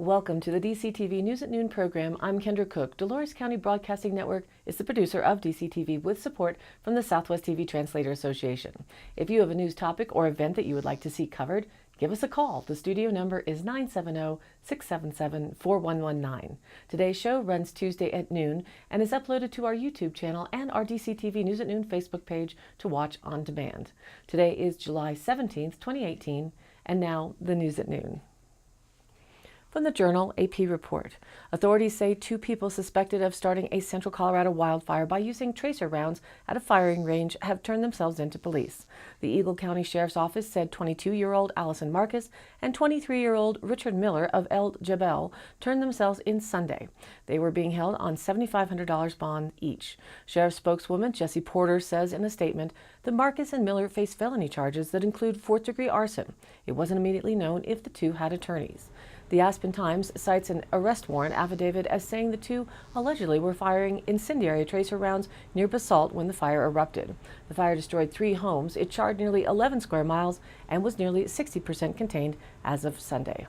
Welcome to the DCTV News at Noon program. I'm Kendra Cook. Dolores County Broadcasting Network is the producer of DCTV with support from the Southwest TV Translator Association. If you have a news topic or event that you would like to see covered, give us a call. The studio number is 970-677-4119. Today's show runs Tuesday at noon and is uploaded to our YouTube channel and our DCTV News at Noon Facebook page to watch on demand. Today is July 17th, 2018, and now the News at Noon. From the Journal, AP report. Authorities say 2 people suspected of starting a Central Colorado wildfire by using tracer rounds at a firing range have turned themselves into police. The Eagle County Sheriff's Office said 22-year-old Allison Marcus and 23-year-old Richard Miller of El Jebel turned themselves in Sunday. They were being held on $7,500 bond each. Sheriff spokeswoman Jessie Porter says in a statement that Marcus and Miller face felony charges that include 4th-degree arson. It wasn't immediately known if the 2 had attorneys. The Aspen Times cites an arrest warrant affidavit as saying the 2 allegedly were firing incendiary tracer rounds near Basalt when the fire erupted. The fire destroyed 3 homes. It charred nearly 11 square miles and was nearly 60% contained as of Sunday.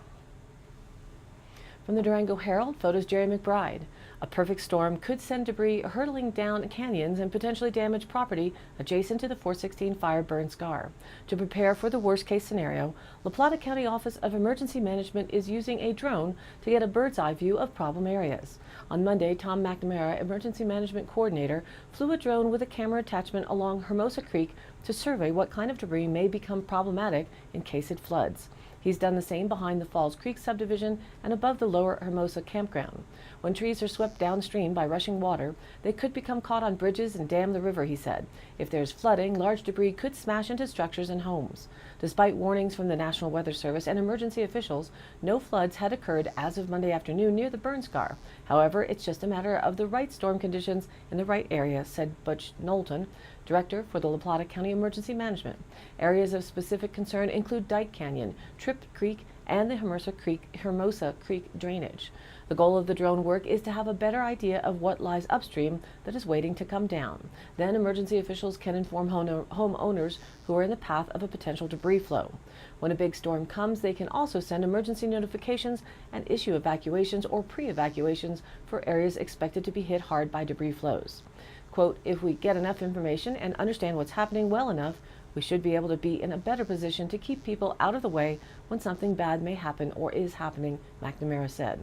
From the Durango Herald, photos Jerry McBride. A perfect storm could send debris hurtling down canyons and potentially damage property adjacent to the 416 fire burn scar. To prepare for the worst-case scenario, La Plata County Office of Emergency Management is using a drone to get a bird's-eye view of problem areas. On Monday, Tom McNamara, Emergency Management Coordinator, flew a drone with a camera attachment along Hermosa Creek to survey what kind of debris may become problematic in case it floods. He's done the same behind the Falls Creek subdivision and above the lower Hermosa campground. When trees are swept downstream by rushing water, they could become caught on bridges and dam the river, he said. If there's flooding, large debris could smash into structures and homes. Despite warnings from the National Weather Service and emergency officials, no floods had occurred as of Monday afternoon near the burn scar. However, it's just a matter of the right storm conditions in the right area, said Butch Knowlton, Director for the La Plata County Emergency Management. Areas of specific concern include Dyke Canyon, Tripp Creek, and the Hermosa Creek drainage. The goal of the drone work is to have a better idea of what lies upstream that is waiting to come down. Then emergency officials can inform homeowners who are in the path of a potential debris flow. When a big storm comes, they can also send emergency notifications and issue evacuations or pre-evacuations for areas expected to be hit hard by debris flows. Quote, if we get enough information and understand what's happening well enough, we should be able to be in a better position to keep people out of the way when something bad may happen or is happening, McNamara said.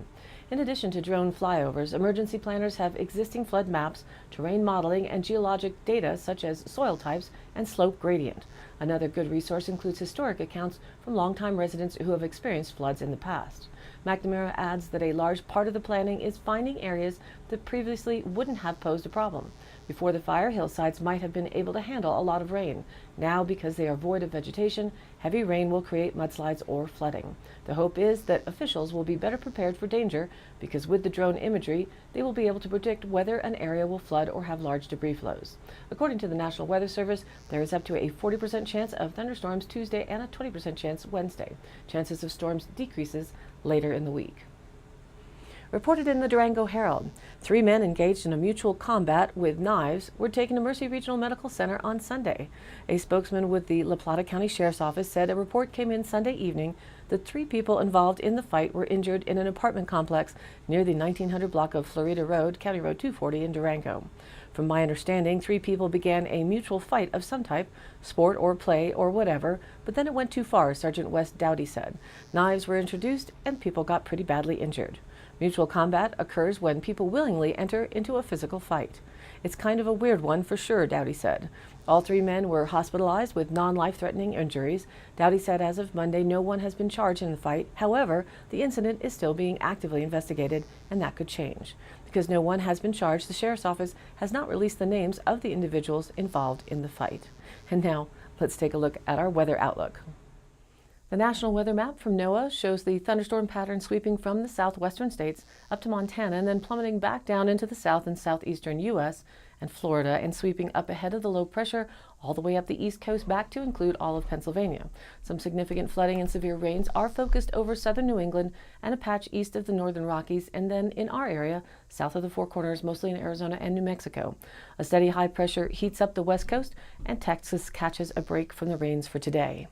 In addition to drone flyovers, emergency planners have existing flood maps, terrain modeling, and geologic data such as soil types and slope gradient. Another good resource includes historic accounts from longtime residents who have experienced floods in the past. McNamara adds that a large part of the planning is finding areas that previously wouldn't have posed a problem. Before the fire, hillsides might have been able to handle a lot of rain. Now, because they are void of vegetation, heavy rain will create mudslides or flooding. The hope is that officials will be better prepared for danger because with the drone imagery, they will be able to predict whether an area will flood or have large debris flows. According to the National Weather Service, there is up to a 40% chance of thunderstorms Tuesday and a 20% chance Wednesday. Chances of storms decreases later in the week. Reported in the Durango Herald, 3 men engaged in a mutual combat with knives were taken to Mercy Regional Medical Center on Sunday. A spokesman with the La Plata County Sheriff's Office said a report came in Sunday evening that 3 people involved in the fight were injured in an apartment complex near the 1900 block of Florida Road, County Road 240 in Durango. From my understanding, 3 people began a mutual fight of some type, sport or play or whatever, but then it went too far, Sergeant Wes Dowdy said. Knives were introduced and people got pretty badly injured. Mutual combat occurs when people willingly enter into a physical fight. It's kind of a weird one for sure, Dowdy said. All 3 men were hospitalized with non-life-threatening injuries. Dowdy said as of Monday, no one has been charged in the fight. However, the incident is still being actively investigated, and that could change. Because no one has been charged, the Sheriff's Office has not released the names of the individuals involved in the fight. And now, let's take a look at our weather outlook. The National Weather Map from NOAA shows the thunderstorm pattern sweeping from the southwestern states up to Montana and then plummeting back down into the south and southeastern U.S. and Florida and sweeping up ahead of the low pressure all the way up the east coast back to include all of Pennsylvania. Some significant flooding and severe rains are focused over southern New England and a patch east of the northern Rockies and then in our area south of the Four Corners, mostly in Arizona and New Mexico. A steady high pressure heats up the west coast and Texas catches a break from the rains for today.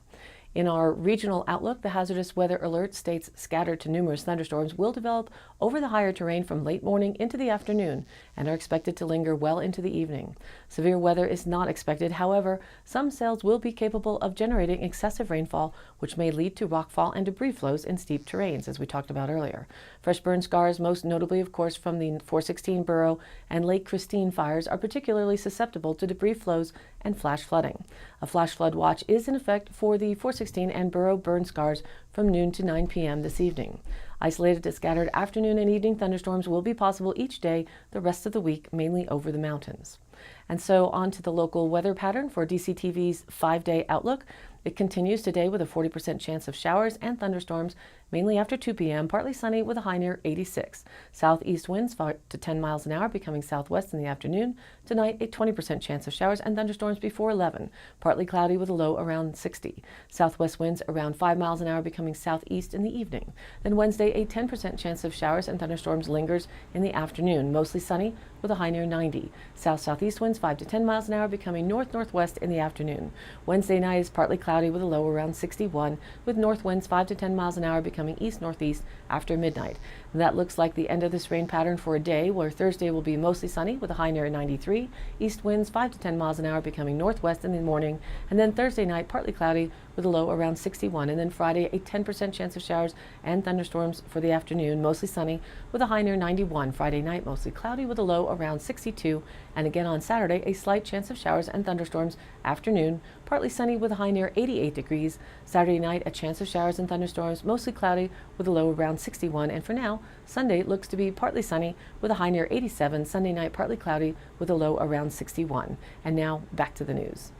In our regional outlook, the hazardous weather alert states scattered to numerous thunderstorms will develop over the higher terrain from late morning into the afternoon and are expected to linger well into the evening. Severe weather is not expected. However, some cells will be capable of generating excessive rainfall, which may lead to rockfall and debris flows in steep terrains, as we talked about earlier. Fresh burn scars, most notably, of course, from the 416 Borough and Lake Christine fires, are particularly susceptible to debris flows and flash flooding. A flash flood watch is in effect for the 416 and Borough burn scars from noon to 9 p.m. this evening. Isolated to scattered afternoon and evening thunderstorms will be possible each day the rest of the week, mainly over the mountains. And so on to the local weather pattern for DCTV's 5-day outlook. It continues today with a 40% chance of showers and thunderstorms, mainly after 2 p.m., partly sunny with a high near 86. Southeast winds 5 to 10 miles an hour, becoming southwest in the afternoon. Tonight, a 20% chance of showers and thunderstorms before 11, partly cloudy with a low around 60. Southwest winds around 5 miles an hour, becoming southeast in the evening. Then Wednesday, a 10% chance of showers and thunderstorms lingers in the afternoon, mostly sunny with a high near 90. South-southeast winds 5 to 10 miles an hour, becoming north-northwest in the afternoon. Wednesday night is partly cloudy with a low around 61, with north winds 5 to 10 miles an hour, becoming east-northeast after midnight. And that looks like the end of this rain pattern for a day, where Thursday will be mostly sunny with a high near 93. East winds 5 to 10 miles an hour, becoming northwest in the morning. And then Thursday night, partly cloudy with a low around 61. And then Friday, a 10% chance of showers and thunderstorms for the afternoon, mostly sunny with a high near 91. Friday night, mostly cloudy with a low around 62. And again on Saturday, a slight chance of showers and thunderstorms afternoon, partly sunny with a high near 88 degrees. Saturday night, a chance of showers and thunderstorms, mostly cloudy with a low around 61. And for now, Sunday looks to be partly sunny with a high near 87. Sunday night, partly cloudy with a low around 61. And now back to the news.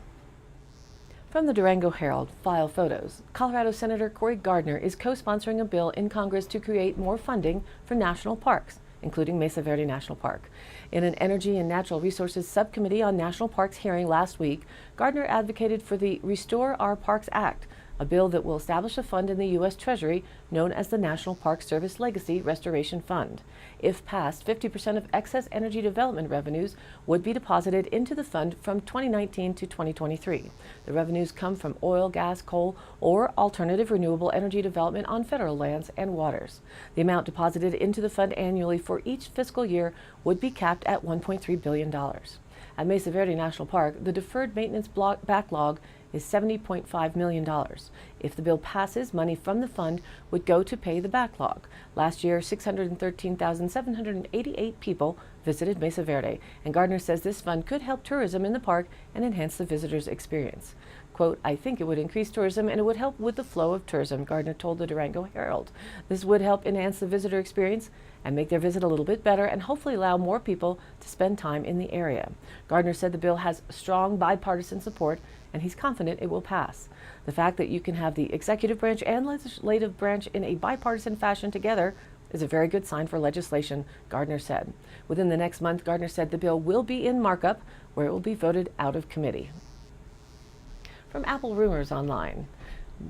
From the Durango Herald, file photos. Colorado Senator Cory Gardner is co-sponsoring a bill in Congress to create more funding for national parks, including Mesa Verde National Park. In an Energy and Natural Resources Subcommittee on National Parks hearing last week, Gardner advocated for the Restore Our Parks Act, a bill that will establish a fund in the U.S. Treasury known as the National Park Service Legacy Restoration Fund. If passed, 50% of excess energy development revenues would be deposited into the fund from 2019 to 2023. The revenues come from oil, gas, coal, or alternative renewable energy development on federal lands and waters. The amount deposited into the fund annually for each fiscal year would be capped at $1.3 billion. At Mesa Verde National Park, the deferred maintenance backlog is $70.5 million. If the bill passes, money from the fund would go to pay the backlog. Last year, 613,788 people visited Mesa Verde, and Gardner says this fund could help tourism in the park and enhance the visitors' experience. Quote, "I think it would increase tourism and it would help with the flow of tourism," Gardner told the Durango Herald. "This would help enhance the visitor experience and make their visit a little bit better and hopefully allow more people to spend time in the area." Gardner said the bill has strong bipartisan support and he's confident it will pass. The fact that you can have the executive branch and legislative branch in a bipartisan fashion together is a very good sign for legislation, Gardner said. Within the next month, Gardner said the bill will be in markup, where it will be voted out of committee. From Apple Rumors Online.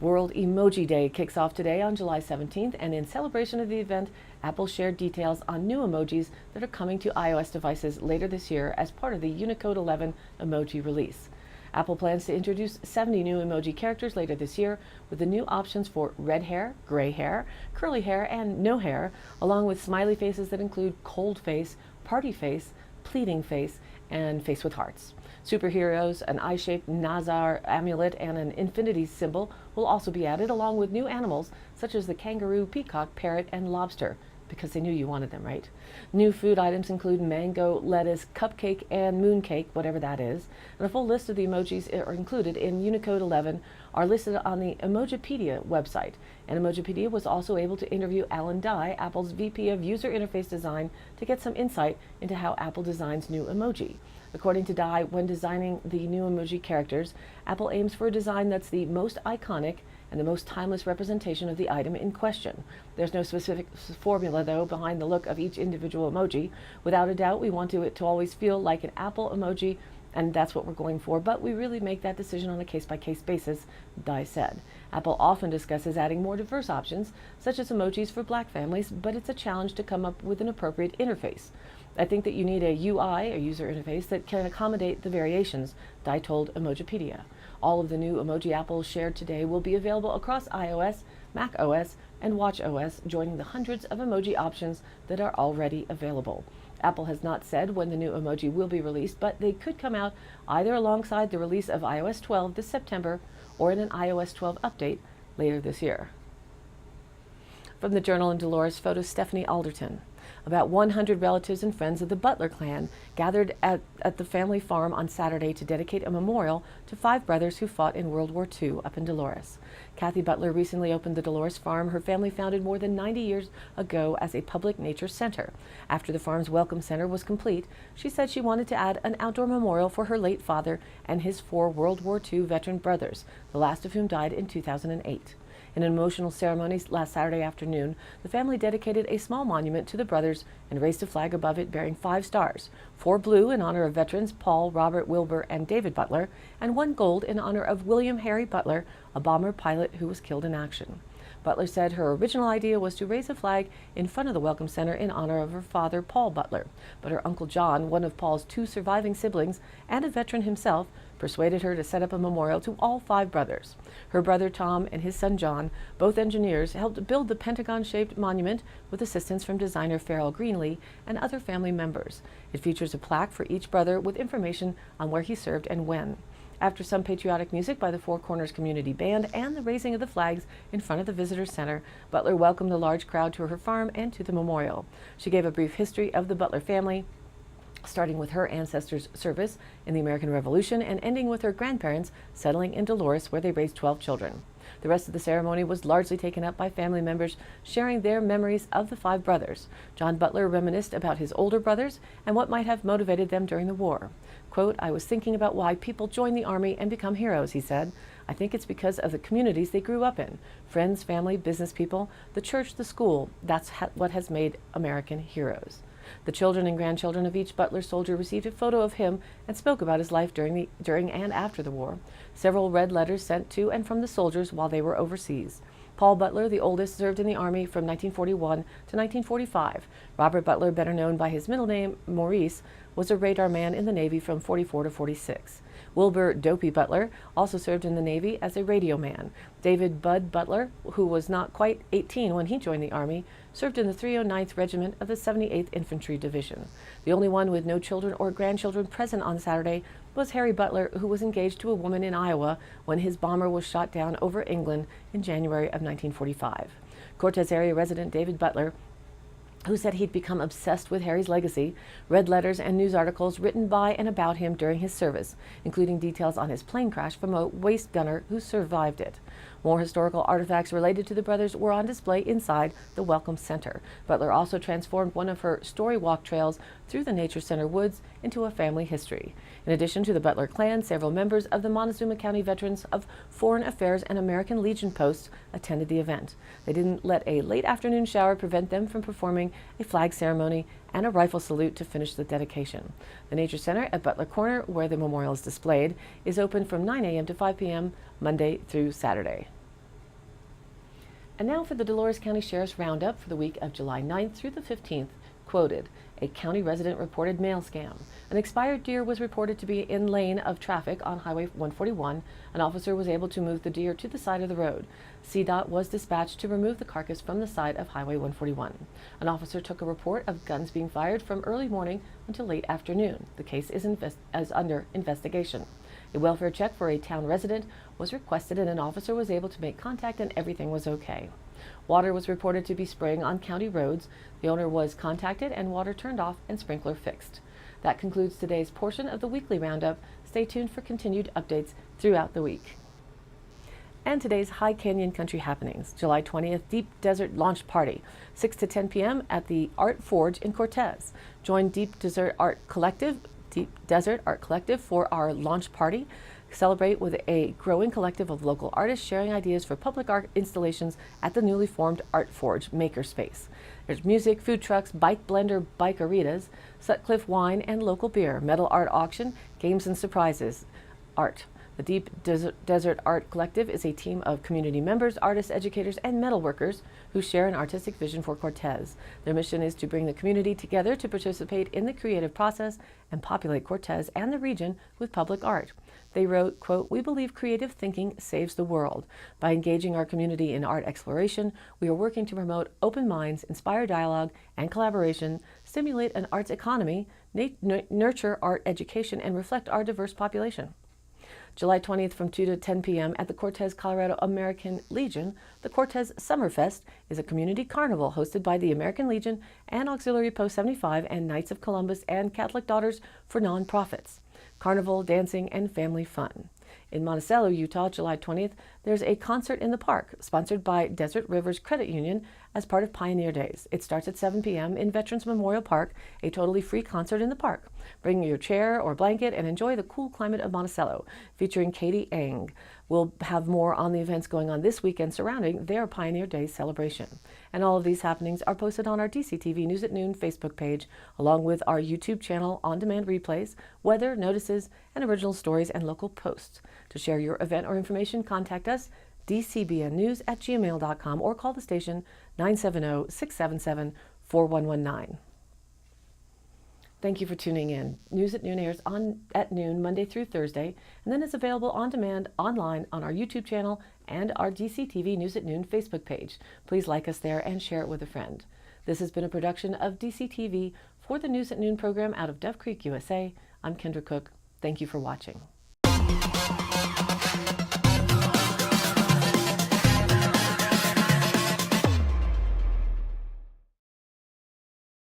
World Emoji Day kicks off today on July 17th, and in celebration of the event, Apple shared details on new emojis that are coming to iOS devices later this year as part of the Unicode 11 emoji release. Apple plans to introduce 70 new emoji characters later this year, with the new options for red hair, gray hair, curly hair, and no hair, along with smiley faces that include cold face, party face, pleading face, and face with hearts. Superheroes, an eye-shaped Nazar amulet, and an infinity symbol will also be added, along with new animals such as the kangaroo, peacock, parrot, and lobster, because they knew you wanted them, right? New food items include mango, lettuce, cupcake, and mooncake, whatever that is. And a full list of the emojis are included in Unicode 11 are listed on the Emojipedia website. And Emojipedia was also able to interview Alan Dye, Apple's VP of User Interface Design, to get some insight into how Apple designs new emoji. According to Dye, when designing the new emoji characters, Apple aims for a design that's the most iconic and the most timeless representation of the item in question. There's no specific formula, though, behind the look of each individual emoji. Without a doubt, we want it to always feel like an Apple emoji, and that's what we're going for, but we really make that decision on a case-by-case basis, Dye said. Apple often discusses adding more diverse options, such as emojis for Black families, but it's a challenge to come up with an appropriate interface. I think that you need a UI, a user interface, that can accommodate the variations, Dai told Emojipedia. All of the new emoji Apple shared today will be available across iOS, Mac OS, and Watch OS, joining the hundreds of emoji options that are already available. Apple has not said when the new emoji will be released, but they could come out either alongside the release of iOS 12 this September or in an iOS 12 update later this year. From the Journal and Dolores photo, Stephanie Alderton. About 100 relatives and friends of the Butler clan gathered at the family farm on Saturday to dedicate a memorial to 5 brothers who fought in World War II up in Dolores. Kathy Butler recently opened the Dolores farm her family founded more than 90 years ago as a public nature center. After the farm's welcome center was complete, she said she wanted to add an outdoor memorial for her late father and his 4 World War II veteran brothers, the last of whom died in 2008. In an emotional ceremony last Saturday afternoon, the family dedicated a small monument to the brothers and raised a flag above it bearing 5 stars, 4 blue in honor of veterans Paul, Robert, Wilbur, and David Butler, and 1 gold in honor of William Harry Butler, a bomber pilot who was killed in action. Butler said her original idea was to raise a flag in front of the Welcome Center in honor of her father, Paul Butler, but her Uncle John, one of Paul's 2 surviving siblings and a veteran himself, persuaded her to set up a memorial to all 5 brothers. Her brother Tom and his son John, both engineers, helped build the pentagon-shaped monument with assistance from designer Farrell Greenlee and other family members. It features a plaque for each brother with information on where he served and when. After some patriotic music by the Four Corners Community Band and the raising of the flags in front of the Visitor Center, Butler welcomed a large crowd to her farm and to the memorial. She gave a brief history of the Butler family, starting with her ancestors' service in the American Revolution and ending with her grandparents settling in Dolores, where they raised 12 children. The rest of the ceremony was largely taken up by family members sharing their memories of the 5 brothers. John Butler reminisced about his older brothers and what might have motivated them during the war. Quote, "I was thinking about why people join the Army and become heroes," he said. "I think it's because of the communities they grew up in. Friends, family, business people, the church, the school. That's what has made American heroes." The children and grandchildren of each Butler soldier received a photo of him and spoke about his life during and after the war. Several read letters sent to and from the soldiers while they were overseas. Paul Butler, the oldest, served in the Army from 1941 to 1945. Robert Butler, better known by his middle name, Maurice, was a radar man in the Navy from 44 to 46. Wilbur Dopey Butler also served in the Navy as a radio man. David Bud Butler, who was not quite 18 when he joined the Army, served in the 309th Regiment of the 78th Infantry Division. The only one with no children or grandchildren present on Saturday was Harry Butler, who was engaged to a woman in Iowa when his bomber was shot down over England in January of 1945. Cortez area resident David Butler, who said he'd become obsessed with Harry's legacy, read letters and news articles written by and about him during his service, including details on his plane crash from a waist gunner who survived it. More historical artifacts related to the brothers were on display inside the Welcome Center. Butler also transformed one of her story walk trails through the Nature Center woods into a family history. In addition to the Butler clan, several members of the Montezuma County Veterans of Foreign Affairs and American Legion posts attended the event. They didn't let a late afternoon shower prevent them from performing a flag ceremony and a rifle salute to finish the dedication. The Nature Center at Butler Corner, where the memorial is displayed, is open from 9 a.m. to 5 p.m. Monday through Saturday. And now for the Dolores County Sheriff's Roundup for the week of July 9th through the 15th. Quoted, a county resident reported mail scam. An expired deer was reported to be in lane of traffic on Highway 141. An officer was able to move the deer to the side of the road. CDOT was dispatched to remove the carcass from the side of Highway 141. An officer took a report of guns being fired from early morning until late afternoon. The case is under investigation. A welfare check for a town resident was requested and an officer was able to make contact and everything was okay. Water was reported to be spraying on county roads. The owner was contacted and water turned off and sprinkler fixed. That concludes today's portion of the weekly roundup. Stay tuned for continued updates throughout the week. And today's High Canyon Country happenings. July 20th, Deep Desert Launch Party, 6 to 10 p.m. at the Art Forge in Cortez. Join Deep Desert Art Collective for our launch party. Celebrate with a growing collective of local artists sharing ideas for public art installations at the newly formed Art Forge Makerspace. There's music, food trucks, bike blender bikeritas, Sutcliffe wine and local beer, metal art auction, games and surprises, art. The Deep Desert Art Collective is a team of community members, artists, educators, and metalworkers who share an artistic vision for Cortez. Their mission is to bring the community together to participate in the creative process and populate Cortez and the region with public art. They wrote, quote, "We believe creative thinking saves the world. By engaging our community in art exploration, we are working to promote open minds, inspire dialogue and collaboration, stimulate an arts economy, nurture art education, and reflect our diverse population." July 20th from 2 to 10 p.m. at the Cortez, Colorado American Legion, the Cortez Summerfest is a community carnival hosted by the American Legion and Auxiliary Post 75 and Knights of Columbus and Catholic Daughters for Nonprofits. Carnival, dancing, and family fun. In Monticello, Utah, July 20th, there's a concert in the park sponsored by Desert Rivers Credit Union as part of Pioneer Days. It starts at 7 p.m. in Veterans Memorial Park, a totally free concert in the park. Bring your chair or blanket and enjoy the cool climate of Monticello, featuring Katie Eng. We'll have more on the events going on this weekend surrounding their Pioneer Days celebration. And all of these happenings are posted on our DCTV News at Noon Facebook page, along with our YouTube channel, on-demand replays, weather, notices, and original stories and local posts. To share your event or information, contact us, dcbnnews@gmail.com, or call the station 970-677-4119. Thank you for tuning in. News at Noon airs at noon Monday through Thursday, and then is available on demand online on our YouTube channel and our DCTV News at Noon Facebook page. Please like us there and share it with a friend. This has been a production of DCTV for the News at Noon program out of Dove Creek, USA. I'm Kendra Cook. Thank you for watching.